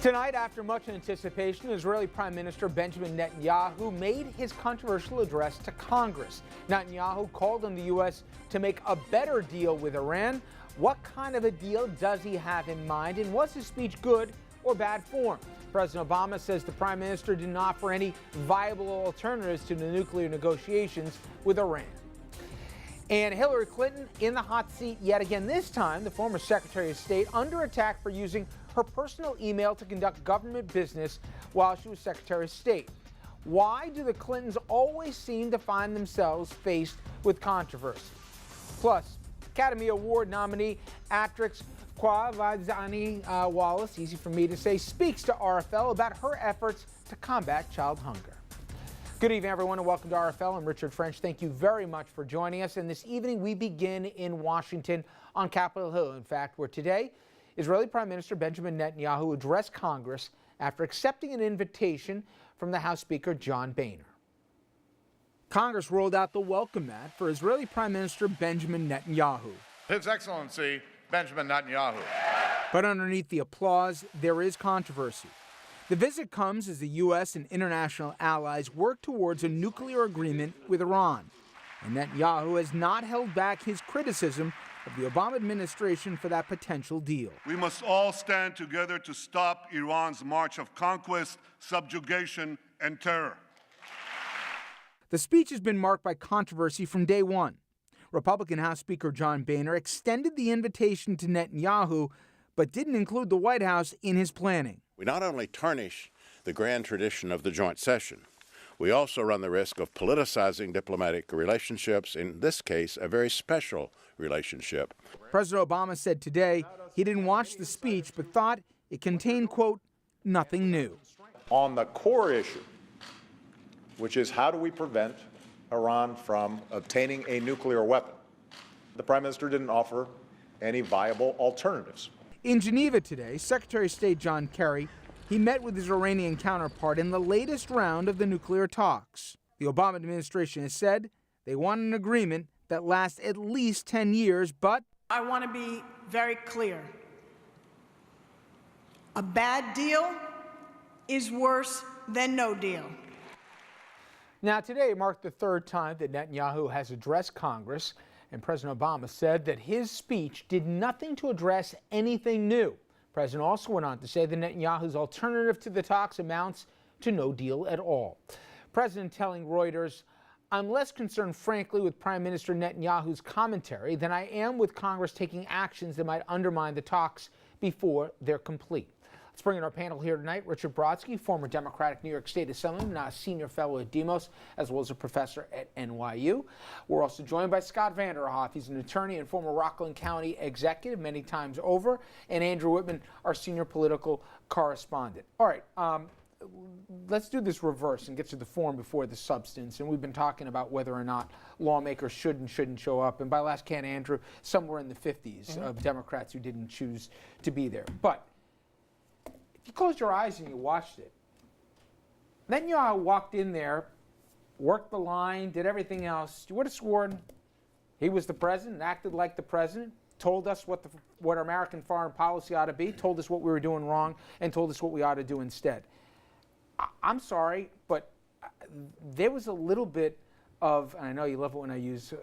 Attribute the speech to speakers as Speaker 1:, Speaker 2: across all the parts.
Speaker 1: Tonight, after much anticipation, Israeli Prime Minister Benjamin Netanyahu made his controversial address to Congress. Netanyahu called on the U.S. to make a better deal with Iran. What kind of a deal does he have in mind, and was his speech good or bad form? President Obama says the Prime Minister didn't offer any viable alternatives to the nuclear negotiations with Iran. And Hillary Clinton in the hot seat yet again. This time, the former Secretary of State under attack for using her personal email to conduct government business while she was Secretary of State. Why do the Clintons always seem to find themselves faced with controversy? Plus, Academy Award nominee actress Quvenzhané Wallis, easy for me to say, speaks to RFL about her efforts to combat child hunger. Good evening, everyone, and welcome to RFL. I'm Richard French. Thank you very much for joining us. And this evening, we begin in Washington on Capitol Hill, in fact, where today, Israeli Prime Minister Benjamin Netanyahu addressed Congress after accepting an invitation from the House Speaker John Boehner. Congress rolled out the welcome mat for Israeli Prime Minister Benjamin Netanyahu.
Speaker 2: His Excellency Benjamin Netanyahu.
Speaker 1: But underneath the applause, there is controversy. The visit comes as the U.S. and international allies work towards a nuclear agreement with Iran. And Netanyahu has not held back his criticism of the Obama administration for that potential deal.
Speaker 3: We must all stand together to stop Iran's march of conquest, subjugation, and terror.
Speaker 1: The speech has been marked by controversy from day one. Republican House Speaker John Boehner extended the invitation to Netanyahu, but didn't include the White House in his planning.
Speaker 4: We not only tarnish the grand tradition of the joint session, we also run the risk of politicizing diplomatic relationships, in this case, a very special relationship.
Speaker 1: President Obama said today he didn't watch the speech, but thought it contained, quote, nothing new.
Speaker 5: On the core issue, which is how do we prevent Iran from obtaining a nuclear weapon, the Prime Minister didn't offer any viable alternatives.
Speaker 1: In Geneva today, Secretary of State John Kerry, he met with his Iranian counterpart in the latest round of the nuclear talks. The Obama administration has said they want an agreement that lasts at least 10 years, but
Speaker 6: I want to be very clear. A bad deal is worse than no deal.
Speaker 1: Now, today marked the third time that Netanyahu has addressed Congress, and President Obama said that his speech did nothing to address anything new. The president also went on to say that Netanyahu's alternative to the talks amounts to no deal at all. The president telling Reuters, I'm less concerned, frankly, with Prime Minister Netanyahu's commentary than I am with Congress taking actions that might undermine the talks before they're complete. Let's bring in our panel here tonight. Richard Brodsky, former Democratic New York State Assemblyman, now a senior fellow at Demos, as well as a professor at NYU. We're also joined by Scott Vanderhoff. He's an attorney and former Rockland County executive many times over, and Andrew Whitman, our senior political correspondent. All right, let's do this reverse and get to the form before the substance. And we've been talking about whether or not lawmakers should and shouldn't show up. And by last count, Andrew, somewhere in the 50s of Democrats who didn't choose to be there. But you closed your eyes and you watched it. Then you walked in there, worked the line, did everything else. You would have sworn he was the president, acted like the president, told us what American foreign policy ought to be, told us what we were doing wrong, and told us what we ought to do instead. I'm sorry, but there was a little bit of, and I know you love it when I use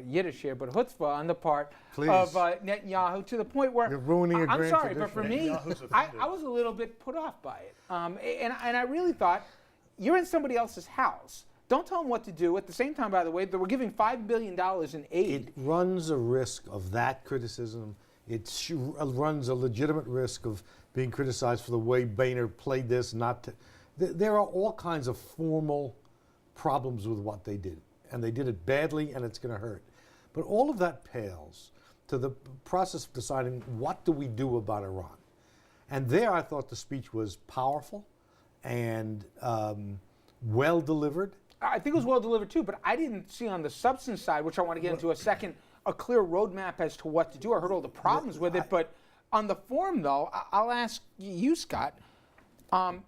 Speaker 1: Yiddish here, but chutzpah on the part of Netanyahu, to the point where
Speaker 7: you're ruining a
Speaker 1: I'm
Speaker 7: grand
Speaker 1: sorry,
Speaker 7: tradition.
Speaker 1: but for me, I was a little bit put off by it. And I really thought, you're in somebody else's house. Don't tell them what to do. At the same time, by the way, they were giving $5 billion in aid.
Speaker 7: It runs a risk of that criticism. It runs a legitimate risk of being criticized for the way Boehner played this. There are all kinds of formal problems with what they did, and they did it badly, and it's going to hurt. But all of that pales to the process of deciding what do we do about Iran. And there I thought the speech was powerful and well delivered.
Speaker 1: I think it was well delivered too, but I didn't see on the substance side, which I want to get into a second, a clear roadmap as to what to do. I heard all the problems with it, but on the form, though, I'll ask you, Scott, am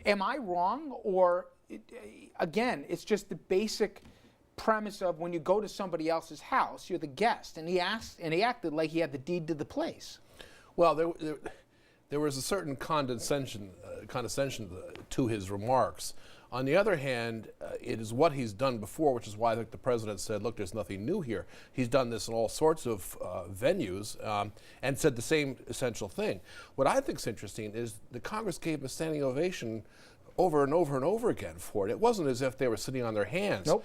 Speaker 1: I wrong, or again, it's just the basic premise of when you go to somebody else's house, you're the guest, and he acted like he had the deed to the place.
Speaker 4: Well,
Speaker 8: there was a certain condescension to his remarks. On the other hand, it is what he's done before, which is why I think the president said, look, there's nothing new here. He's done this in all sorts of venues and said the same essential thing. What I think is interesting is the Congress gave him a standing ovation over and over and over again for it. It wasn't as if they were sitting on their hands.
Speaker 1: Nope.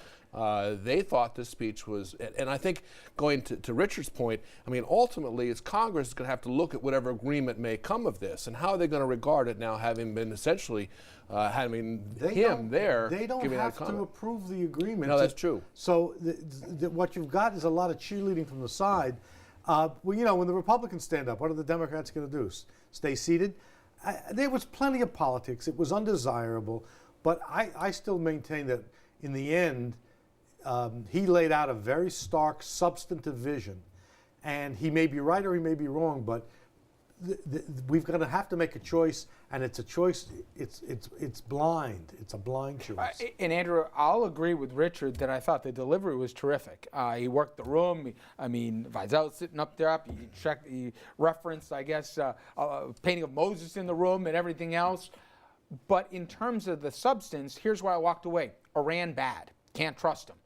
Speaker 8: They thought this speech was, and I think going to Richard's point, I mean, ultimately, it's Congress is going to have to look at whatever agreement may come of this, and how are they going to regard it now, having been essentially having him there.
Speaker 7: They don't
Speaker 8: giving
Speaker 7: have
Speaker 8: that
Speaker 7: to
Speaker 8: comment.
Speaker 7: approve the agreement.
Speaker 8: No, that's true.
Speaker 7: So what you've got is a lot of cheerleading from the side. Well, you know, when the Republicans stand up, what are the Democrats going to do? Stay seated? There was plenty of politics. It was undesirable. But I still maintain that in the end, he laid out a very stark, substantive vision. And he may be right or he may be wrong, but we've got to have to make a choice, and it's a choice. It's blind. It's a blind choice.
Speaker 1: And Andrew, I'll agree with Richard that I thought the delivery was terrific. He worked the room. I mean, Vizel sitting up there, he referenced, I guess, a painting of Moses in the room and everything else. But in terms of the substance, here's why I walked away. Iran bad. Can't trust him.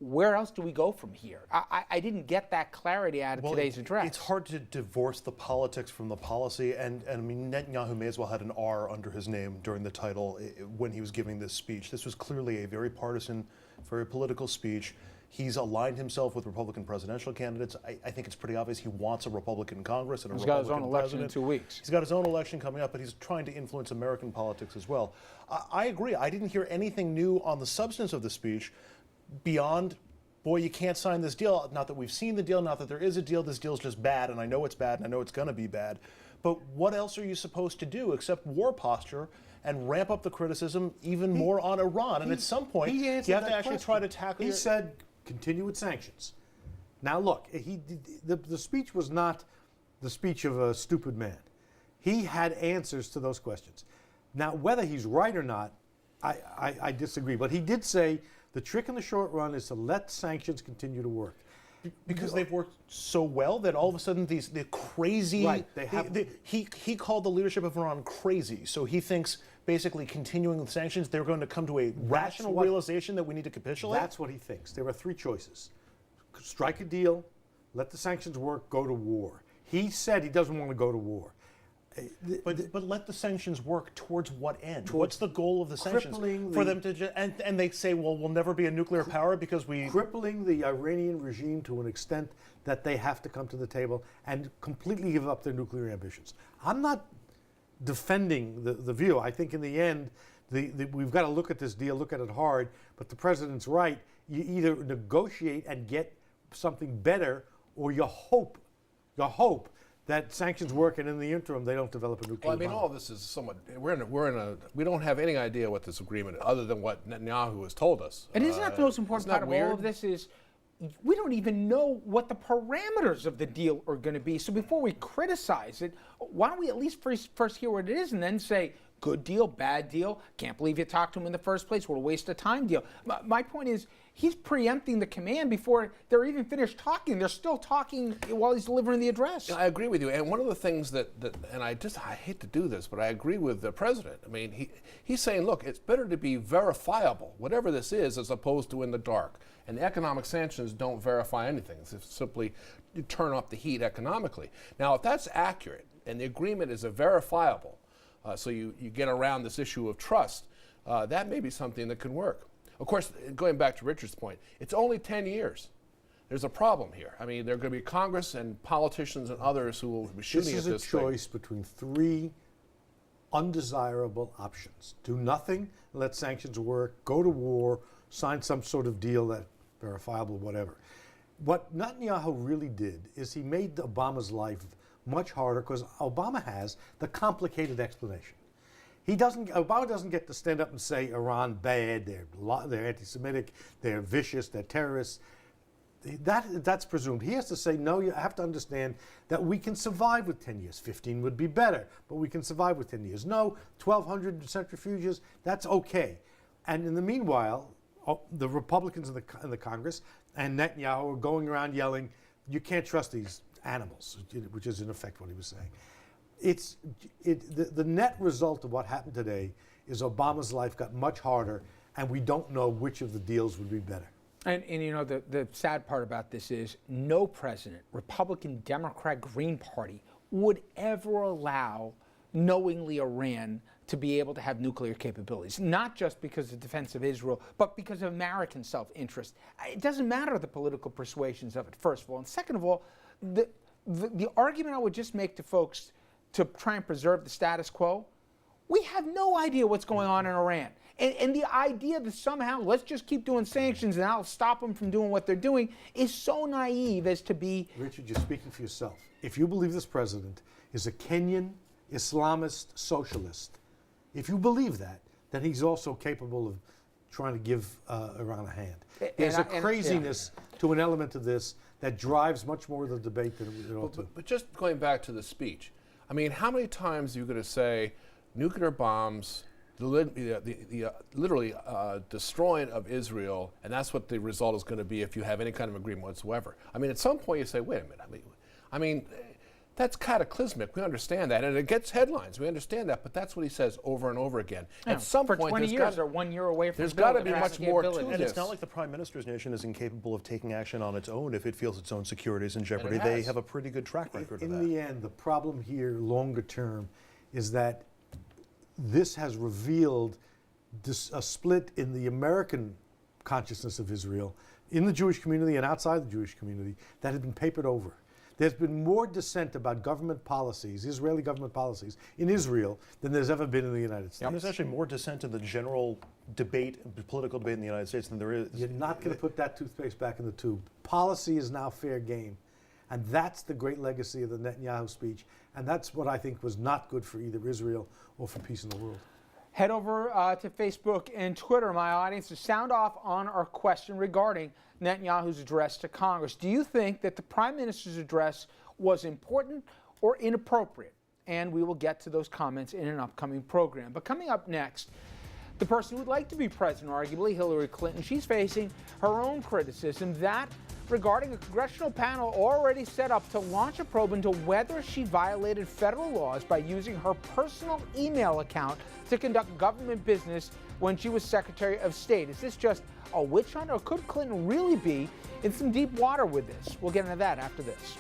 Speaker 1: Where else do we go from here? I didn't get that clarity out of today's address.
Speaker 9: It's hard to divorce the politics from the policy, and I mean, Netanyahu may as well had an R under his name during the title when he was giving this speech. This was clearly a very partisan, very political speech. He's aligned himself with Republican presidential candidates. I think it's pretty obvious he wants a Republican Congress and a Republican president.
Speaker 1: He's got his own election in 2 weeks.
Speaker 9: He's got his own election coming up, but he's trying to influence American politics as well. I agree. I didn't hear anything new on the substance of the speech beyond, boy, you can't sign this deal. Not that we've seen the deal, not that there is a deal. This deal's just bad, and I know it's bad, and I know it's going to be bad. But what else are you supposed to do except war posture and ramp up the criticism even more on Iran? And at some point, you have to actually try to tackle.
Speaker 7: He said, continue with sanctions. Now, look, the speech was not the speech of a stupid man. He had answers to those questions. Now, whether he's right or not, I disagree. But he did say the trick in the short run is to let sanctions continue to work.
Speaker 9: Because they've worked so well that all of a sudden the crazy,
Speaker 7: right,
Speaker 9: he called the leadership of Iran crazy. So he thinks basically continuing with sanctions, they're going to come to a rational realization that we need to capitulate?
Speaker 7: That's what he thinks. There are three choices. Strike a deal, let the sanctions work, go to war. He said he doesn't want to go to war.
Speaker 9: But let the sanctions work towards what end? What's the goal of the sanctions? For them to and they say, well, we'll never be a nuclear power because we
Speaker 7: crippling the Iranian regime to an extent that they have to come to the table and completely give up their nuclear ambitions. I'm not defending the view. I think in the end, we've got to look at this deal, look at it hard. But the president's right. You either negotiate and get something better, or you hope that sanctions work, and in the interim they don't develop a nuclear bomb.
Speaker 8: Well, I mean, all of this is somewhat. We don't have any idea what this agreement, other than what Netanyahu has told us.
Speaker 1: And isn't that the most important part of all of this? Is we don't even know what the parameters of the deal are going to be. So before we criticize it, why don't we at least first hear what it is, and then say, good deal, bad deal, can't believe you talked to him in the first place, what a waste of time deal. My point is, he's preempting the command before they're even finished talking. They're still talking while he's delivering the address.
Speaker 8: I agree with you. And one of the things that and I hate to do this, but I agree with the president. I mean, he's saying, look, it's better to be verifiable, whatever this is, as opposed to in the dark. And the economic sanctions don't verify anything. It's simply you turn up the heat economically. Now, if that's accurate and the agreement is a verifiable, so you get around this issue of trust, that may be something that can work. Of course, going back to Richard's point, it's only 10 years. There's a problem here. I mean, there are going to be Congress and politicians and others who will be shooting at this thing.
Speaker 7: This is a choice between three undesirable options. Do nothing, let sanctions work, go to war, sign some sort of deal that verifiable, whatever. What Netanyahu really did is he made Obama's life much harder, because Obama has the complicated explanation. Obama doesn't get to stand up and say Iran bad, they're anti-Semitic, they're vicious, they're terrorists. That's presumed. He has to say, no, you have to understand that we can survive with 10 years. 15 would be better, but we can survive with 10 years. No, 1,200 centrifuges, that's okay. And in the meanwhile, the Republicans in the Congress and Netanyahu are going around yelling, you can't trust these animals, which is in effect what he was saying. the net result of what happened today is Obama's life got much harder, and we don't know which of the deals would be better.
Speaker 1: And you know, the sad part about this is no president, Republican, Democrat, Green Party, would ever allow knowingly Iran to be able to have nuclear capabilities, not just because of defense of Israel, but because of American self-interest. It doesn't matter the political persuasions of it, first of all. And second of all, the argument I would just make to folks to try and preserve the status quo, we have no idea what's going on in Iran. And the idea that somehow let's just keep doing sanctions and that'll stop them from doing what they're doing is so naive as to be...
Speaker 7: Richard, you're speaking for yourself. If you believe this president is a Kenyan Islamist socialist, if you believe that, then he's also capable of trying to give Iran a hand. There's a craziness to an element of this that drives much more of the debate than it ought to.
Speaker 8: But just going back to the speech, I mean, how many times are you going to say nuclear bombs, literally destroying of Israel, and that's what the result is going to be if you have any kind of agreement whatsoever? I mean, at some point you say, wait a minute, I mean, that's cataclysmic. We understand that, and it gets headlines. We understand that, but that's what he says over and over again.
Speaker 1: Yeah,
Speaker 8: at some
Speaker 1: for
Speaker 8: point,
Speaker 1: 20 years or 1 year away from
Speaker 8: there's got to be much more to
Speaker 1: this.
Speaker 8: this.
Speaker 9: And it's not like the Prime Minister's nation is incapable of taking action on its own if it feels its own security is in jeopardy.
Speaker 8: has.
Speaker 9: They have a pretty good track record of that.
Speaker 7: In the end, the problem here, longer term, is that this has revealed a split in the American consciousness of Israel, in the Jewish community and outside the Jewish community, that had been papered over. There's been more dissent about government policies, Israeli government policies, in Israel than there's ever been in the United States.
Speaker 9: And there's actually more dissent in the general debate, political debate in the United States than there is.
Speaker 7: You're not going to put that toothpaste back in the tube. Policy is now fair game. And that's the great legacy of the Netanyahu speech. And that's what I think was not good for either Israel or for peace in the world.
Speaker 1: Head over to Facebook and Twitter, my audience, to sound off on our question regarding Netanyahu's address to Congress. Do you think that the Prime Minister's address was important or inappropriate? And we will get to those comments in an upcoming program. But coming up next, the person who would like to be president, arguably Hillary Clinton, she's facing her own criticism, that regarding a congressional panel already set up to launch a probe into whether she violated federal laws by using her personal email account to conduct government business when she was Secretary of State. Is this just a witch hunt, or could Clinton really be in some deep water with this? We'll get into that after this.